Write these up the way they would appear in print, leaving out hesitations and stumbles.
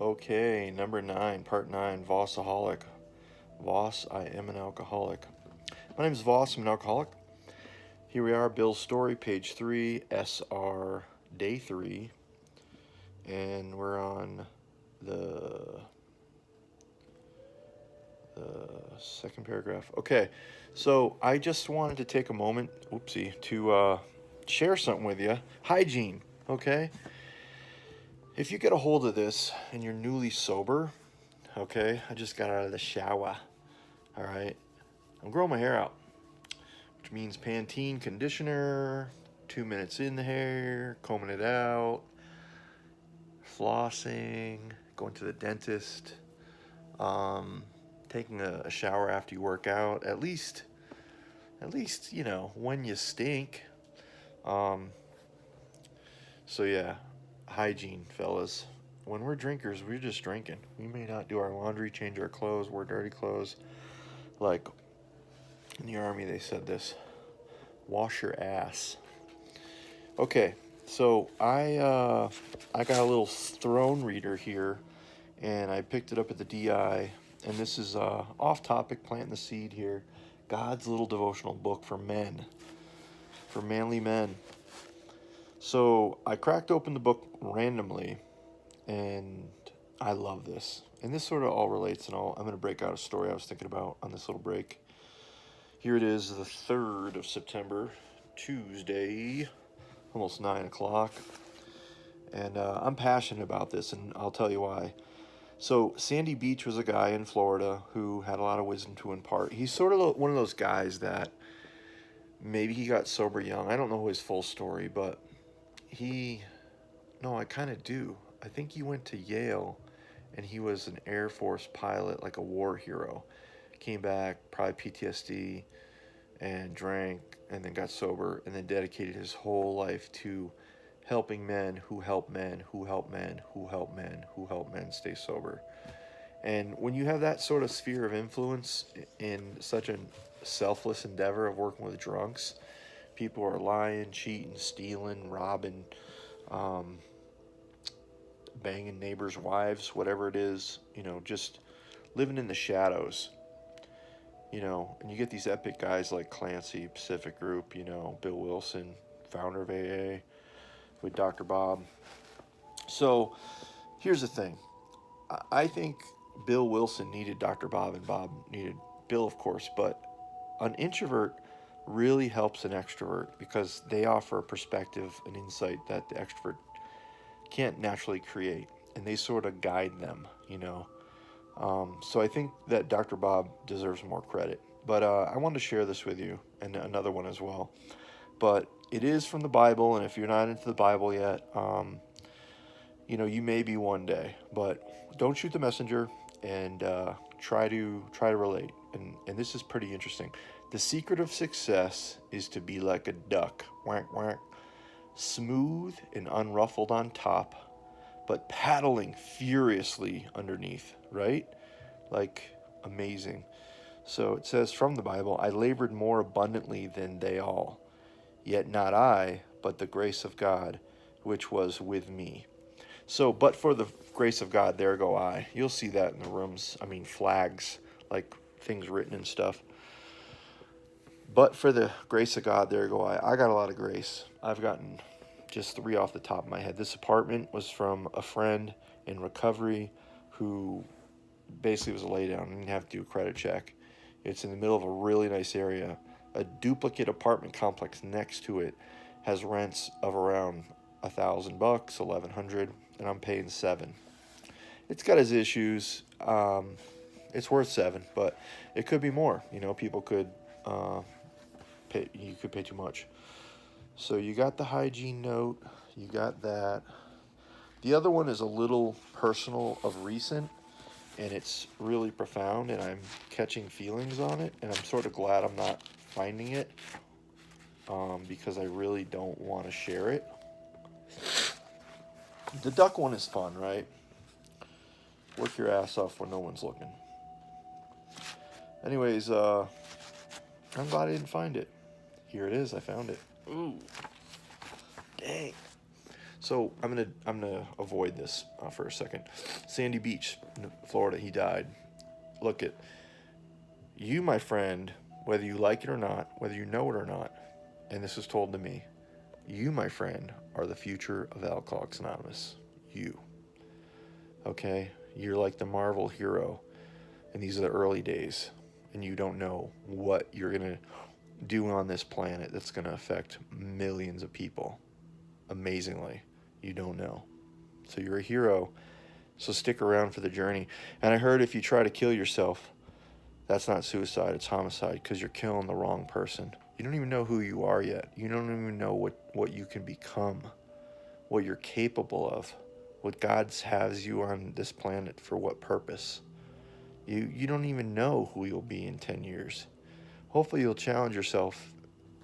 Okay, number 9, part 9, Vossaholic. Voss, I am an alcoholic. My name is Voss, I'm an alcoholic. Here we are, Bill's story, page 3, SR, day 3. And we're on the second paragraph. Okay, so I just wanted to take a moment, to share something with you. Hygiene, okay? If you get a hold of this and you're newly sober, okay, I just got out of the shower, all right? I'm growing my hair out, which means Pantene conditioner, 2 minutes in the hair, combing it out, flossing, going to the dentist, taking a shower after you work out, at least, when you stink. Um, so yeah, hygiene, fellas. When we're drinkers, we're just drinking. We may not do our laundry, change our clothes, wear dirty clothes. Like in the Army, they said this: wash your ass. Okay, so I got a little throne reader here, and I picked it up at the DI. And this is off topic, planting the seed here. God's little devotional book for men, for manly men. So I cracked open the book randomly, and I love this. And this sort of all relates, and I'm going to break out a story I was thinking about on this little break. Here it is, the 3rd of September, Tuesday, almost 9 o'clock. And I'm passionate about this, and I'll tell you why. So Sandy Beach was a guy in Florida who had a lot of wisdom to impart. He's sort of one of those guys that maybe he got sober young. I don't know his full story, but no, I kind of do. I think he went to Yale, and he was an Air Force pilot, like a war hero. Came back, probably PTSD, and drank, and then got sober, and then dedicated his whole life to helping men who help men, who help men, who help men, who help men stay sober. And when you have that sort of sphere of influence in such a selfless endeavor of working with drunks, people are lying, cheating, stealing, robbing, um, banging neighbors' wives, whatever it is, just living in the shadows, and you get these epic guys like Clancy, Pacific Group, Bill Wilson, founder of AA, with Dr. Bob. So here's the thing. I think Bill Wilson needed Dr. Bob, and Bob needed Bill, of course, but an introvert really helps an extrovert because they offer a perspective, an insight that the extrovert can't naturally create, and they sort of guide them. So I think that Dr. Bob deserves more credit. But I wanted to share this with you, and another one as well. But it is from the Bible, and if you're not into the Bible yet, you may be one day. But don't shoot the messenger, and try to relate. And this is pretty interesting. The secret of success is to be like a duck, whack whack, smooth and unruffled on top, but paddling furiously underneath, right? Like, amazing. So it says from the Bible, I labored more abundantly than they all, yet not I, but the grace of God, which was with me. So, but for the grace of God, there go I. You'll see that in the rooms. I mean, flags, like things written and stuff. But for the grace of God, there go I. I got a lot of grace. I've gotten just 3 off the top of my head. This apartment was from a friend in recovery who basically was a laydown and didn't have to do a credit check. It's in the middle of a really nice area. A duplicate apartment complex next to it has rents of around $1,000, $1,100, and I'm paying $7. It's got its issues. It's worth $7, but it could be more. People could pay. You could pay too much. So you got the hygiene note. You got that. The other one is a little personal of recent, and it's really profound, and I'm catching feelings on it, and I'm sort of glad I'm not finding it, because I really don't want to share it. The duck one is fun, right? Work your ass off when no one's looking. Anyways, I'm glad I didn't find it. Here it is. I found it. Ooh. Dang. So I'm gonna avoid this for a second. Sandy Beach, Florida. He died. Look at you, my friend. Whether you like it or not, whether you know it or not, and this was told to me. You, my friend, are the future of Alcoholics Anonymous. You. Okay? You're like the Marvel hero, and these are the early days, and you don't know what you're going to do on this planet that's going to affect millions of people. Amazingly, you don't know. So you're a hero, so stick around for the journey. And I heard if you try to kill yourself, that's not suicide, it's homicide, because you're killing the wrong person. You don't even know who you are yet. You don't even know what you can become, what you're capable of, what God has you on this planet for, what purpose. You don't even know who you'll be in 10 years. Hopefully you'll challenge yourself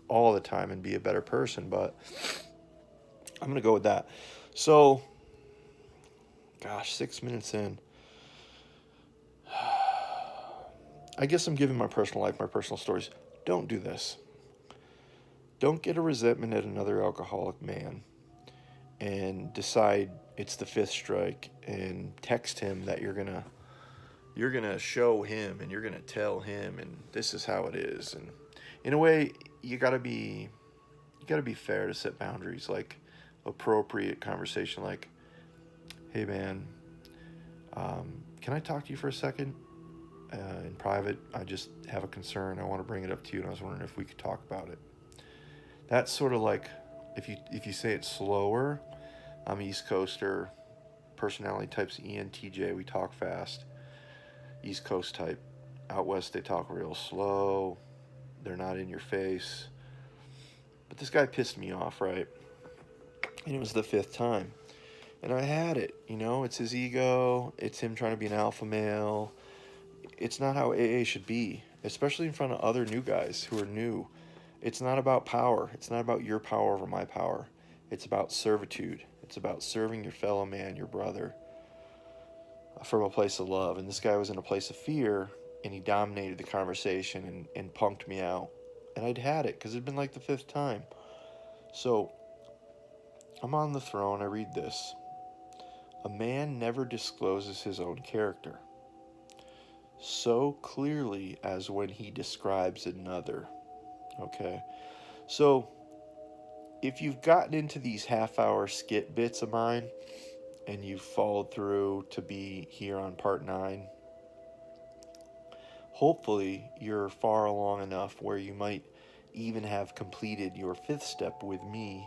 all the time and be a better person, but I'm going to go with that. So, gosh, 6 minutes in. I guess I'm giving my personal life, my personal stories. Don't do this. Don't get a resentment at another alcoholic man and decide it's the fifth strike and text him that you're gonna show him and you're gonna tell him and this is how it is. And in a way, you gotta be fair to set boundaries, like appropriate conversation, like, hey man, can I talk to you for a second in private? I just have a concern. I want to bring it up to you, and I was wondering if we could talk about it. That's sort of like if you say it slower. I'm East Coaster, personality types ENTJ. We talk fast. East Coast type. Out west they talk real slow. They're not in your face. But this guy pissed me off, right? And it was the fifth time. And I had it, it's his ego, it's him trying to be an alpha male. It's not how AA should be, especially in front of other new guys who are new. It's not about power. It's not about your power over my power. It's about servitude. It's about serving your fellow man, your brother, from a place of love. And this guy was in a place of fear, and he dominated the conversation and punked me out. And I'd had it because it'd been like the fifth time. So I'm on the throne. I read this. A man never discloses his own character so clearly as when he describes another. Okay? So if you've gotten into these half-hour skit bits of mine and you've followed through to be here on part 9, hopefully you're far along enough where you might even have completed your fifth step with me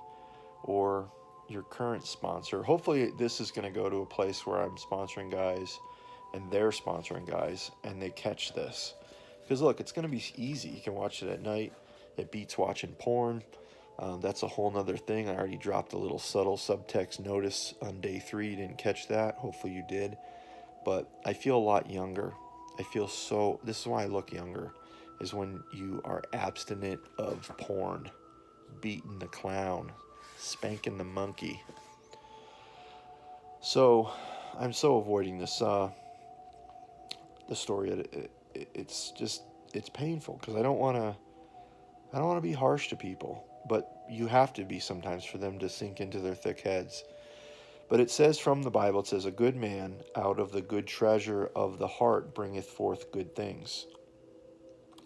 or your current sponsor. Hopefully this is going to go to a place where I'm sponsoring guys and they're sponsoring guys and they catch this. Because look, it's going to be easy. You can watch it at night. It beats watching porn. That's a whole nother thing. I already dropped a little subtle subtext notice on day 3. You didn't catch that. Hopefully you did. But I feel a lot younger. This is why I look younger, is when you are abstinent of porn, beating the clown, spanking the monkey. So I'm so avoiding this the story. It's painful because I don't want to be harsh to people, but you have to be sometimes for them to sink into their thick heads. But it says from the Bible, it says, a good man out of the good treasure of the heart bringeth forth good things,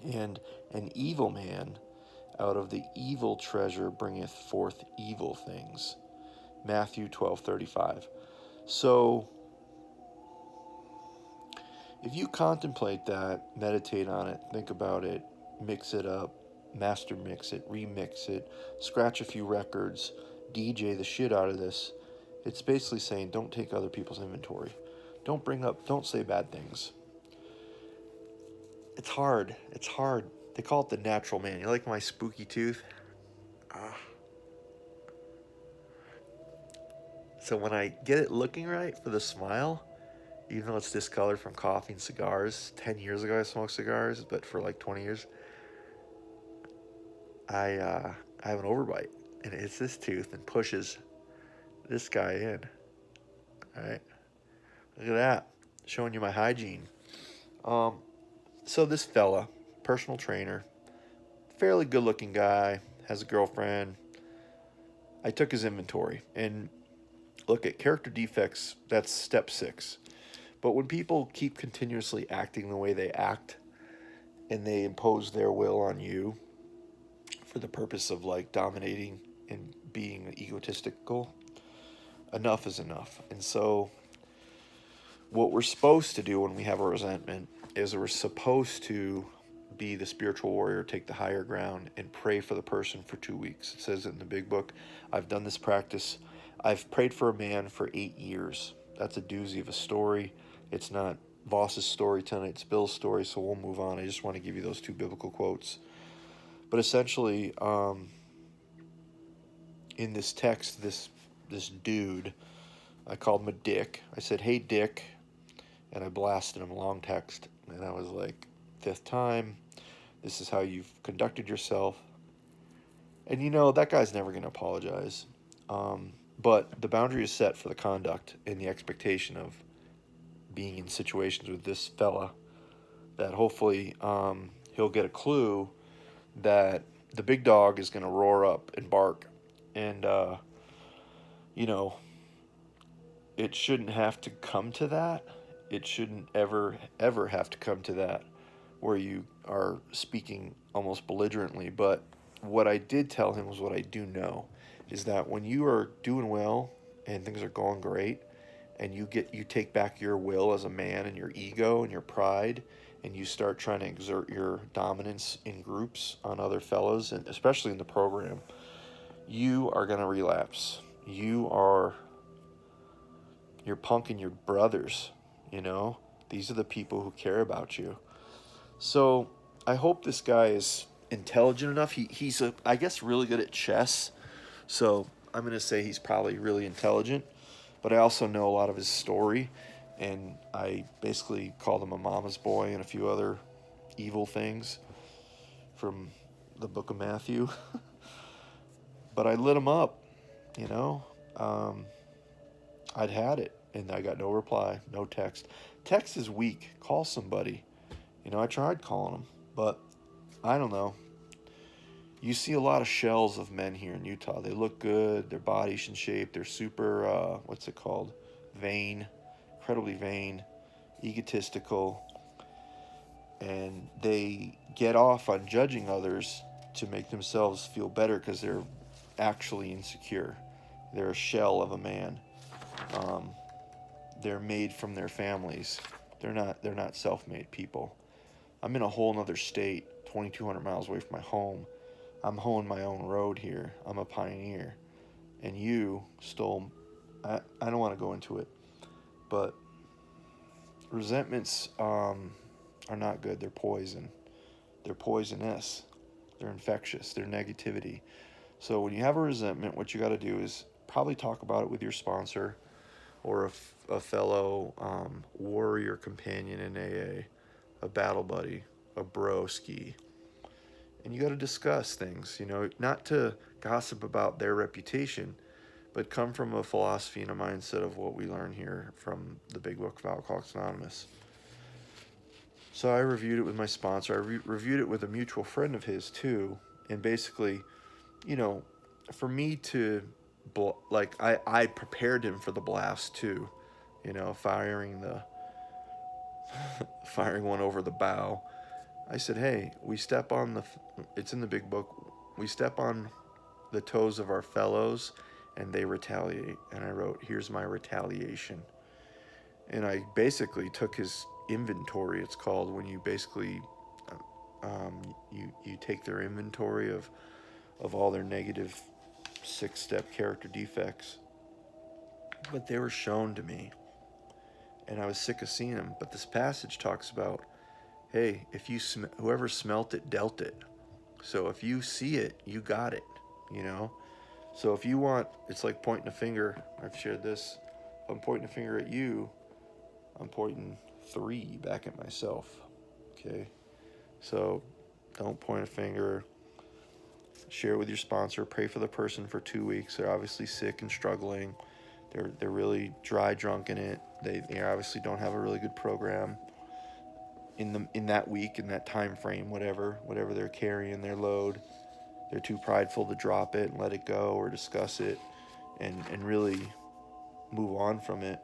and an evil man out of the evil treasure bringeth forth evil things. Matthew 12:35. So if you contemplate that, meditate on it, think about it, mix it up, master mix it, remix it, scratch a few records, DJ the shit out of this, it's basically saying don't take other people's inventory. Don't say bad things. It's hard. They call it the natural man. You like my spooky tooth? So when I get it looking right for the smile, even though it's discolored from coffee and cigars, 10 years ago I smoked cigars, but for like 20 years, I have an overbite, and it hits this tooth and pushes this guy in. All right, look at that, showing you my hygiene. So this fella, personal trainer, fairly good-looking guy, has a girlfriend. I took his inventory, and Look at character defects, that's step 6. But when people keep continuously acting the way they act and they impose their will on you for the purpose of like dominating and being egotistical, enough is enough. And so what we're supposed to do when we have a resentment is we're supposed to be the spiritual warrior, take the higher ground, and pray for the person for 2 weeks. It says it in the big book. I've done this practice. I've prayed for a man for 8 years. That's a doozy of a story. It's not Voss's story tonight, it's Bill's story, so we'll move on. I just want to give you those 2 biblical quotes. But essentially, in this text, this dude, I called him a dick. I said, "Hey, Dick," and I blasted him a long text. And I was like, "5th time, this is how you've conducted yourself." And that guy's never going to apologize. But the boundary is set for the conduct and the expectation of being in situations with this fella that hopefully he'll get a clue that the big dog is going to roar up and bark. And, it shouldn't have to come to that. It shouldn't ever, ever have to come to that where you are speaking almost belligerently. But what I did tell him was what I do know is that when you are doing well and things are going great and you take back your will as a man and your ego and your pride and you start trying to exert your dominance in groups on other fellows, and especially in the program, you are going to relapse. You're punking your brothers, These are the people who care about you. So I hope this guy is intelligent enough. He's I guess, really good at chess. So I'm going to say he's probably really intelligent. But I also know a lot of his story. And I basically called him a mama's boy and a few other evil things from the book of Matthew. But I lit him up, you know. I'd had it, and I got no reply, no text. Text is weak. Call somebody. I tried calling them, but I don't know. You see a lot of shells of men here in Utah. They look good. Their body's in shape. They're super, what's it called? Vain. Incredibly vain. Egotistical. And they get off on judging others to make themselves feel better because they're actually insecure. They're a shell of a man. They're made from their families. They're not self-made people. I'm in a whole nother state, 2,200 miles away from my home. I'm hoeing my own road here. I'm a pioneer. And you stole... I don't want to go into it. But resentments are not good. They're poison. They're poisonous. They're infectious. They're negativity. So when you have a resentment, what you got to do is probably talk about it with your sponsor or a fellow warrior companion in AA, a battle buddy, a broski. And you got to discuss things, not to gossip about their reputation, but come from a philosophy and a mindset of what we learn here from the Big Book of Alcoholics Anonymous. So I reviewed it with my sponsor. I reviewed it with a mutual friend of his too. And basically, for me to, I prepared him for the blast too, firing one over the bow. I said, hey, it's in the Big Book, we step on the toes of our fellows and they retaliate. And I wrote, here's my retaliation. And I basically took his inventory, it's called, when you basically, you take their inventory of all their negative 6-step character defects. But they were shown to me. And I was sick of seeing them. But this passage talks about, hey, if whoever smelt it dealt it. So if you see it, you got it, So if you want, it's like pointing a finger. I've shared this. If I'm pointing a finger at you, I'm pointing 3 back at myself. Okay? So don't point a finger. Share it with your sponsor. Pray for the person for 2 weeks. They're obviously sick and struggling. They're really dry drunk in it. They obviously don't have a really good program in that week, in that time frame, whatever they're carrying, their load. They're too prideful to drop it and let it go or discuss it and really move on from it.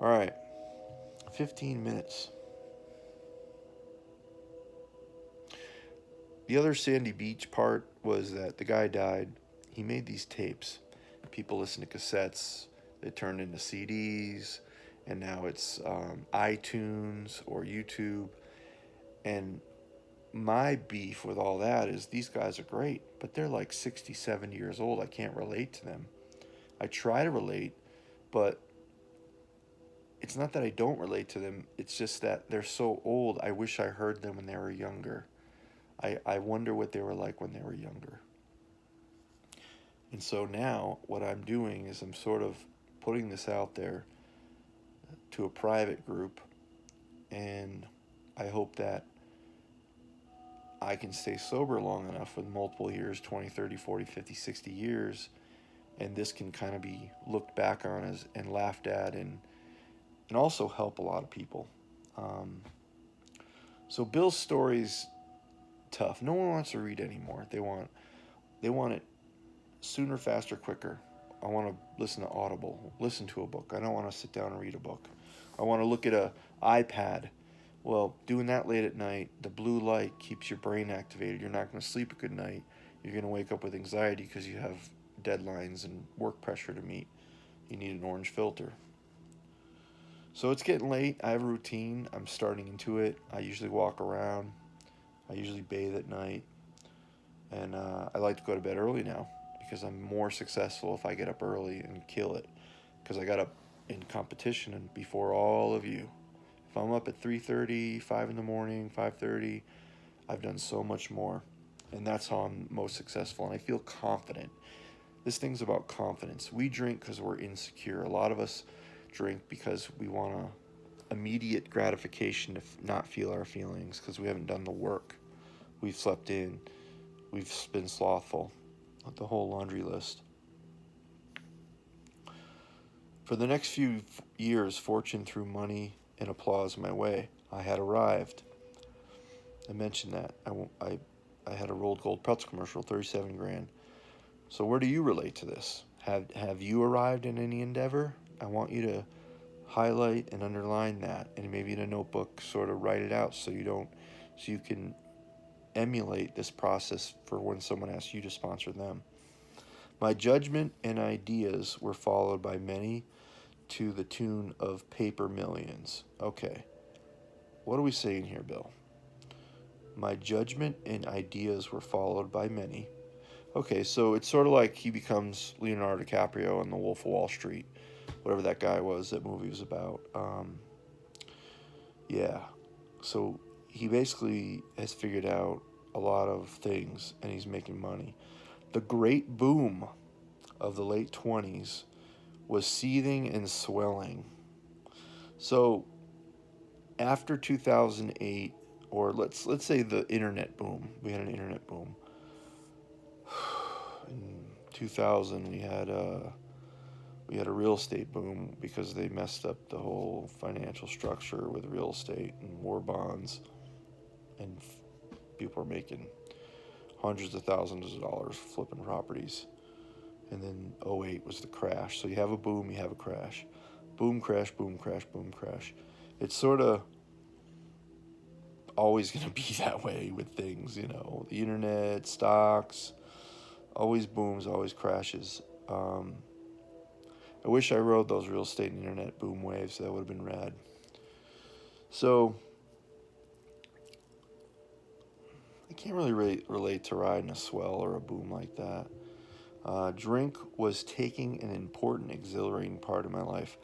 All right, 15 minutes. The other Sandy Beach part was that the guy died. He made these tapes. People listened to cassettes. They turned into CDs, and now it's iTunes or YouTube. And my beef with all that is these guys are great, but they're like 60, 70 years old. I can't relate to them. I try to relate, but it's not that I don't relate to them. It's just that they're so old. I wish I heard them when they were younger. I wonder what they were like when they were younger. And so now what I'm doing is I'm sort of putting this out there to a private group, and I hope that I can stay sober long enough with multiple years, 20, 30, 40, 50, 60 years, and this can kind of be looked back on as and laughed at, and also help a lot of people. Um, so Bill's story's tough. No one wants to read anymore. They want it sooner, faster, quicker. I want to listen to Audible, listen to a book. I don't want to sit down and read a book. I want to look at a iPad. Well, doing that late at night, the blue light keeps your brain activated. You're not going to sleep a good night. You're going to wake up with anxiety because you have deadlines and work pressure to meet. You need an orange filter. So it's getting late. I have a routine. I'm starting into it. I usually walk around. I usually bathe at night. And I like to go to bed early now because I'm more successful if I get up early and kill it. Because I got up in competition and before all of you. If I'm up at 3:30, 5 in the morning, 5:30, I've done so much more. And that's how I'm most successful. And I feel confident. This thing's about confidence. We drink because we're insecure. A lot of us drink because we want immediate gratification to not feel our feelings because we haven't done the work. We've slept in. We've been slothful. The whole laundry list. For the next few years, fortune threw money and applause my way. I had arrived. I mentioned that. I had a rolled gold pretzel commercial, 37 grand. So where do you relate to this? Have you arrived in any endeavor? I want you to highlight and underline that, and maybe in a notebook sort of write it out so you can emulate this process for when someone asks you to sponsor them. My judgment and ideas were followed by many to the tune of paper millions. Okay, what are we saying here, Bill? My judgment and ideas were followed by many. Okay, so it's sort of like he becomes Leonardo DiCaprio in The Wolf of Wall Street, whatever that guy was, that movie was about. Yeah, so he basically has figured out a lot of things and he's making money. The great boom of the late 20s was seething and swelling. So after 2008, or let's say the internet boom, we had an internet boom. In 2000, we had a real estate boom because they messed up the whole financial structure with real estate and war bonds, and people were making hundreds of thousands of dollars flipping properties. And then '08 was the crash. So you have a boom, you have a crash. Boom, crash, boom, crash, boom, crash. It's sort of always going to be that way with things, the internet, stocks, always booms, always crashes. I wish I rode those real estate and internet boom waves. That would have been rad. So I can't really relate to riding a swell or a boom like that. Drink was taking an important, exhilarating part of my life.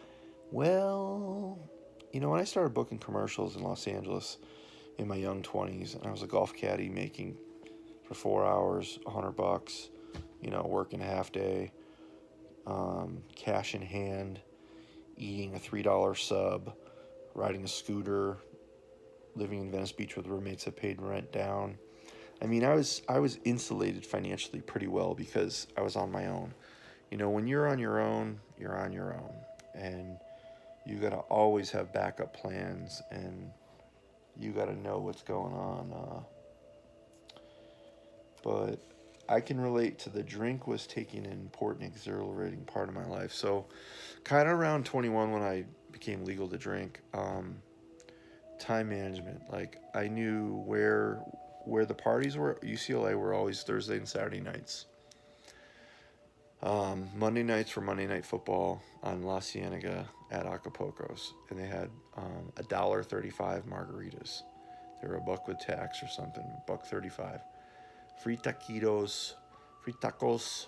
Well, when I started booking commercials in Los Angeles in my young 20s, and I was a golf caddy making for 4 hours, $100, working a half day, cash in hand, eating a $3 sub, riding a scooter, living in Venice Beach with roommates that paid rent down. I mean, I was insulated financially pretty well because I was on my own. When you're on your own, you're on your own. And you got to always have backup plans, and you got to know what's going on. But I can relate to the drink was taking an important, exhilarating part of my life. So, kind of around 21 when I became legal to drink, time management. Like I knew where the parties were. UCLA were always Thursday and Saturday nights. Monday nights were Monday Night Football on La Cienega at Acapulco's, and they had $1.35 margaritas. They were a buck with tax or something, $1.35. Free taquitos, free tacos,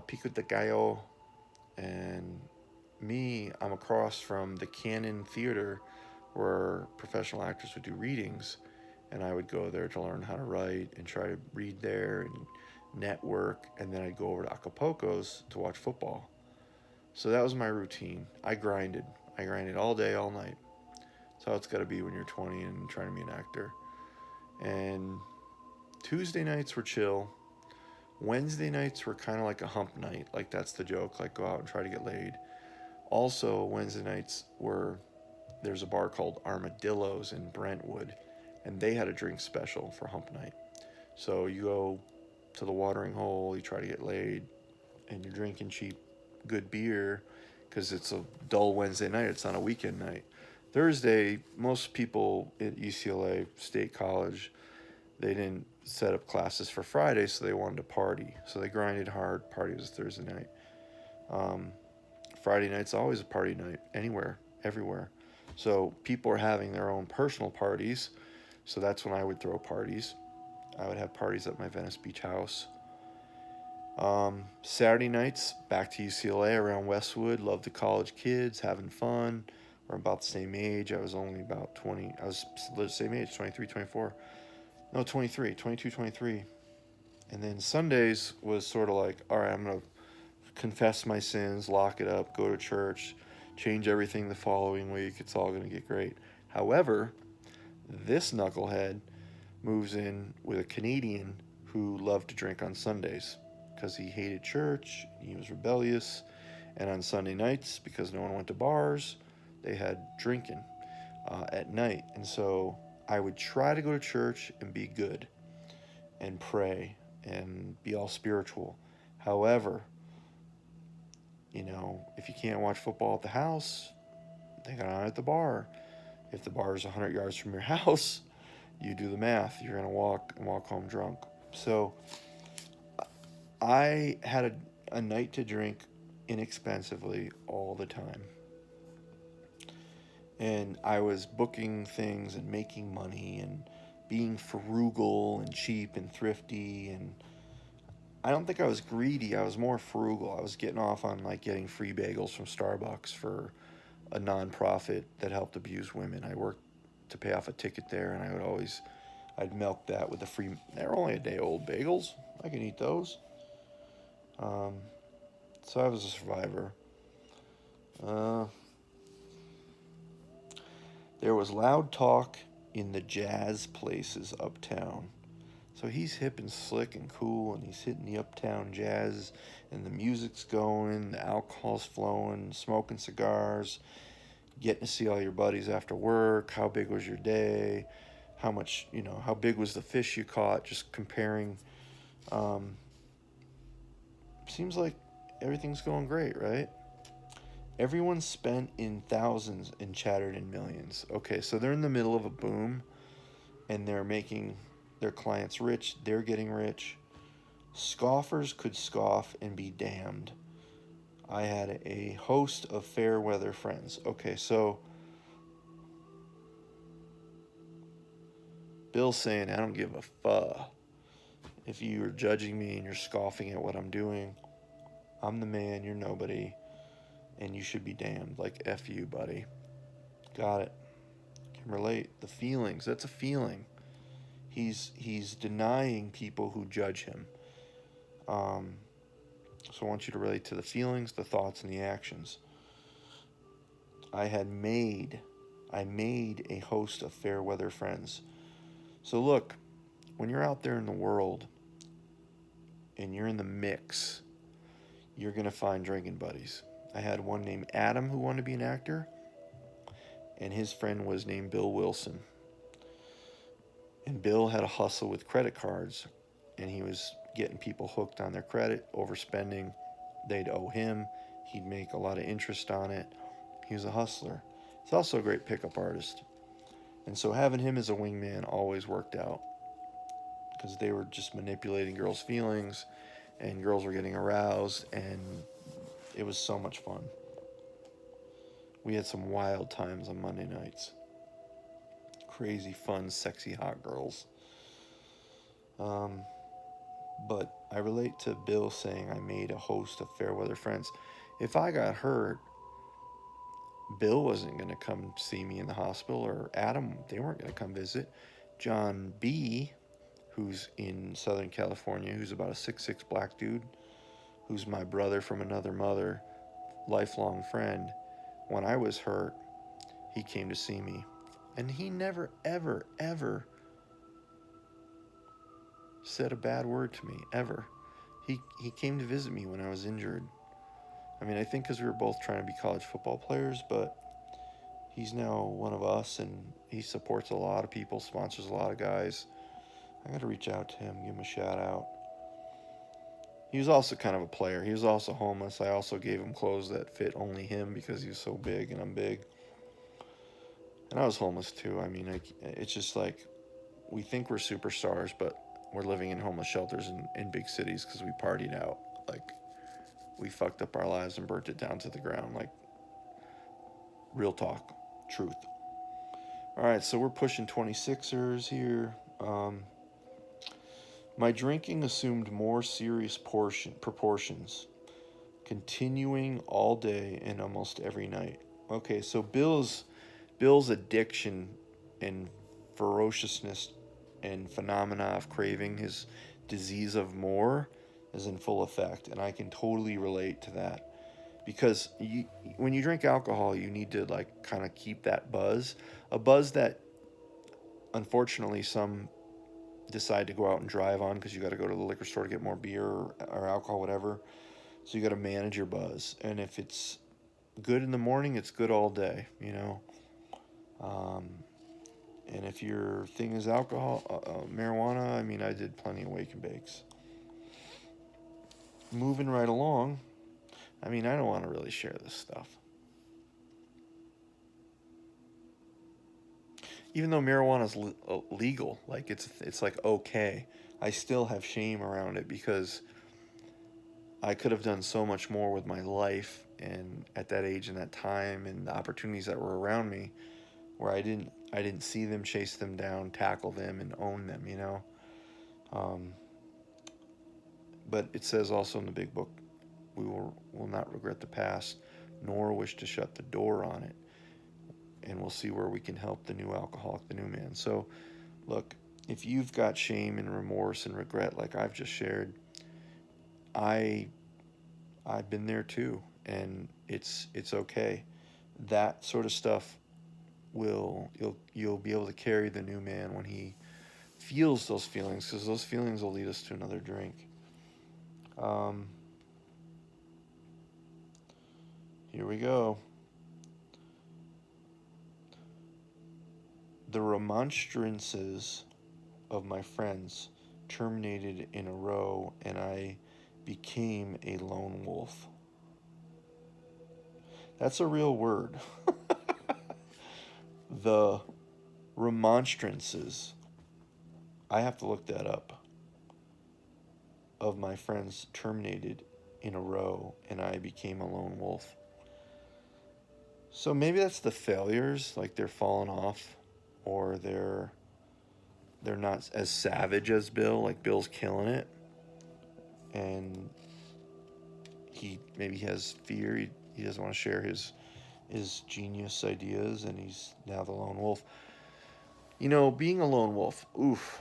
pico de gallo, and me, I'm across from the Canon Theater where professional actors would do readings, and I would go there to learn how to write and try to read there and network, and then I'd go over to Acapulco's to watch football. So that was my routine. I grinded. I grinded all day, all night. That's how it's got to be when you're 20 and trying to be an actor. And Tuesday nights were chill. Wednesday nights were kind of like a hump night. Like that's the joke. Like go out and try to get laid. Also, Wednesday nights were there's a bar called Armadillos in Brentwood, and they had a drink special for hump night. So you go to the watering hole, you try to get laid, and you're drinking cheap, good beer because it's a dull Wednesday night. It's not a weekend night. Thursday, most people at UCLA State College, they didn't set up classes for Friday, so they wanted to party. So they grinded hard. Party was Thursday night. Um, Friday night's always a party night, anywhere, everywhere. So people are having their own personal parties. So that's when I would throw parties. I would have parties at my Venice Beach house. Saturday nights, back to UCLA around Westwood. Loved the college kids, having fun. We're about the same age. I was only about 20. I was the same age, 23, 24. No, 23, 22, 23. And then Sundays was sort of like, all right, I'm going to confess my sins, lock it up, go to church, change everything the following week. It's all going to get great. However, this knucklehead moves in with a Canadian who loved to drink on Sundays because he hated church, he was rebellious, and on Sunday nights, because no one went to bars, they had drinking at night. And so I would try to go to church and be good and pray and be all spiritual. However, if you can't watch football at the house, they got on at the bar. If the bar is 100 yards from your house, you do the math. You're going to walk home drunk. So I had a night to drink inexpensively all the time. And I was booking things and making money and being frugal and cheap and thrifty. And I don't think I was greedy. I was more frugal. I was getting off on like getting free bagels from Starbucks for a nonprofit that helped abuse women. I worked to pay off a ticket there, and I'd milk that with the free. They're only a day old bagels. I can eat those. So I was a survivor. Uh, there was loud talk in the jazz places uptown. So he's hip and slick and cool, and he's hitting the uptown jazz, and the music's going, the alcohol's flowing, smoking cigars, getting to see all your buddies after work. How big was your day? How big was the fish you caught? Just comparing. Seems like everything's going great, right? Everyone's spent in thousands and chattered in millions. Okay, so they're in the middle of a boom, and they're making their clients rich. They're getting rich. Scoffers could scoff and be damned. I had a host of fair weather friends. Okay, so Bill's saying, I don't give a fuck. If you're judging me and you're scoffing at what I'm doing, I'm the man, you're nobody, and you should be damned. Like, F you, buddy. Got it. Can relate. The feelings, that's a feeling. He's denying people who judge him. So I want you to relate to the feelings, the thoughts, and the actions. I made a host of fair weather friends. So look, when you're out there in the world and you're in the mix, you're going to find drinking buddies. I had one named Adam who wanted to be an actor, and his friend was named Bill Wilson. And Bill had a hustle with credit cards, and he was getting people hooked on their credit, overspending. They'd owe him. He'd make a lot of interest on it. He was a hustler. He's also a great pickup artist. And so having him as a wingman always worked out because they were just manipulating girls' feelings and girls were getting aroused, and it was so much fun. We had some wild times on Monday nights. Crazy, fun, sexy, hot girls. Um, but I relate to Bill saying I made a host of fair weather friends. If I got hurt, Bill wasn't going to come see me in the hospital, or Adam, they weren't going to come visit. John B., who's in Southern California, who's about a 6'6" black dude, who's my brother from another mother, lifelong friend. When I was hurt, he came to see me. And he never, ever, ever said a bad word to me, ever. He came to visit me when I was injured. I mean, I think because we were both trying to be college football players, but he's now one of us, and he supports a lot of people, sponsors a lot of guys. I got to reach out to him, give him a shout out. He was also kind of a player. He was also homeless. I also gave him clothes that fit only him because he was so big and I'm big. And I was homeless too. I mean, it's just like we think we're superstars, but we're living in homeless shelters in big cities because we partied out. Like, we fucked up our lives and burnt it down to the ground. Like, real talk, truth. All right, so we're pushing 26ers here. My drinking assumed more serious proportions, continuing all day and almost every night. Okay, so Bill's addiction and ferociousness and phenomena of craving, his disease of more, is in full effect, and I can totally relate to that. Because when you drink alcohol, you need to like kind of keep that buzz, a buzz that unfortunately some decide to go out and drive on because you got to go to the liquor store to get more beer or alcohol, whatever. So you got to manage your buzz, and if it's good in the morning, it's good all day, you know. And if your thing is alcohol, marijuana, I mean, I did plenty of wake and bakes. Moving right along, I mean, I don't want to really share this stuff. Even though marijuana is legal, like it's like okay, I still have shame around it because I could have done so much more with my life and at that age and that time and the opportunities that were around me where I didn't see them, chase them down, tackle them, and own them, you know. Um, but it says also in the big book, we will not regret the past, nor wish to shut the door on it, and we'll see where we can help the new alcoholic, the new man. So, look, if you've got shame and remorse and regret like I've just shared, I've been there too, and it's okay. That sort of stuff you'll be able to carry the new man when he feels those feelings, because those feelings will lead us to another drink. Here we go. The remonstrances of my friends terminated in a row, and I became a lone wolf. That's a real word. The remonstrances, I have to look that up, of my friends terminated in a row, and I became a lone wolf. So maybe that's the failures, like they're falling off, or they're not as savage as Bill, like Bill's killing it, and he maybe has fear, he doesn't want to share his genius ideas, and he's now the lone wolf. You know, being a lone wolf, oof.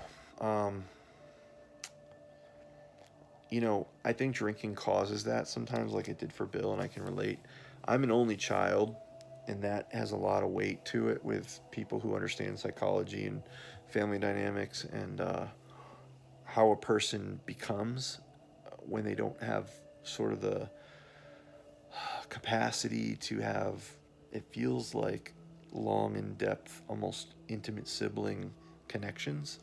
You know, I think drinking causes that sometimes, like it did for Bill, and I can relate. I'm an only child, and that has a lot of weight to it with people who understand psychology and family dynamics and how a person becomes when they don't have sort of the capacity to have, it feels like, long, in-depth, almost intimate sibling connections,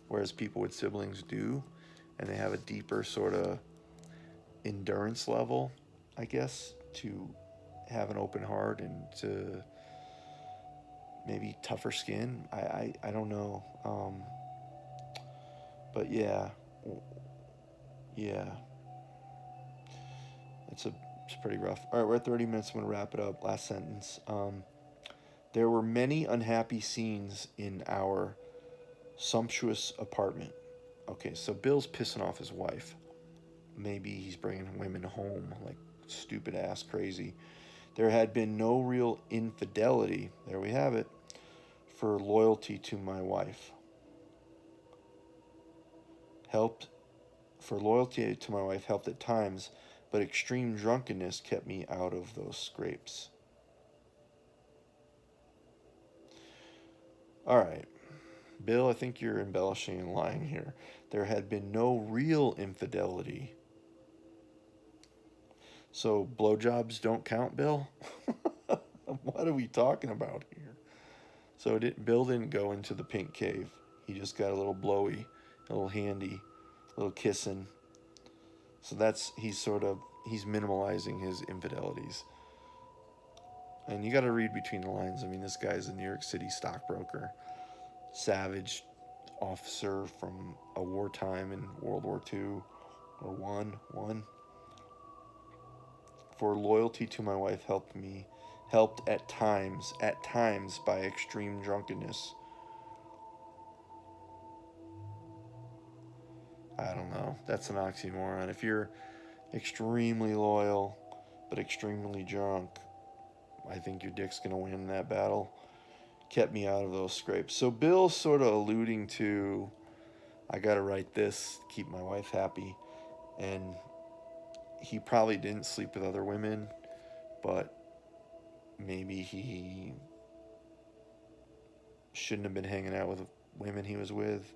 whereas people with siblings do. and they have a deeper sort of endurance level, I guess, to have an open heart and to maybe tougher skin. I don't know. But yeah, yeah, it's pretty rough. All right, we're at 30 minutes. I'm gonna wrap it up. Last sentence. There were many unhappy scenes in our sumptuous apartment. Okay, so Bill's pissing off his wife. Maybe he's bringing women home like stupid ass crazy. There had been no real infidelity. There we have it. For loyalty to my wife. Helped for loyalty to my wife helped at times, but extreme drunkenness kept me out of those scrapes. All right. Bill, I think you're embellishing and lying here. There had been no real infidelity. So blowjobs don't count, Bill? What are we talking about here? So Bill didn't go into the pink cave. He just got a little blowy, a little handy, a little kissing. So he's minimalizing his infidelities. And you got to read between the lines. I mean, this guy's a New York City stockbroker, savage officer from a wartime in World War II or one. For loyalty to my wife helped at times by extreme drunkenness. I don't know. That's an oxymoron. If you're extremely loyal but extremely drunk, I think your dick's gonna win that battle. Kept me out of those scrapes. So Bill's sort of alluding to, I gotta write this, keep my wife happy, and he probably didn't sleep with other women, but maybe he shouldn't have been hanging out with women he was with.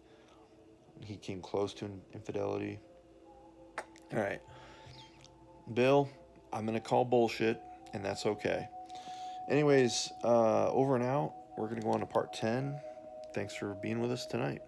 He came close to infidelity. All right, Bill, I'm gonna call bullshit, and that's okay. Anyways, over and out. We're gonna go on to part 10. Thanks for being with us tonight.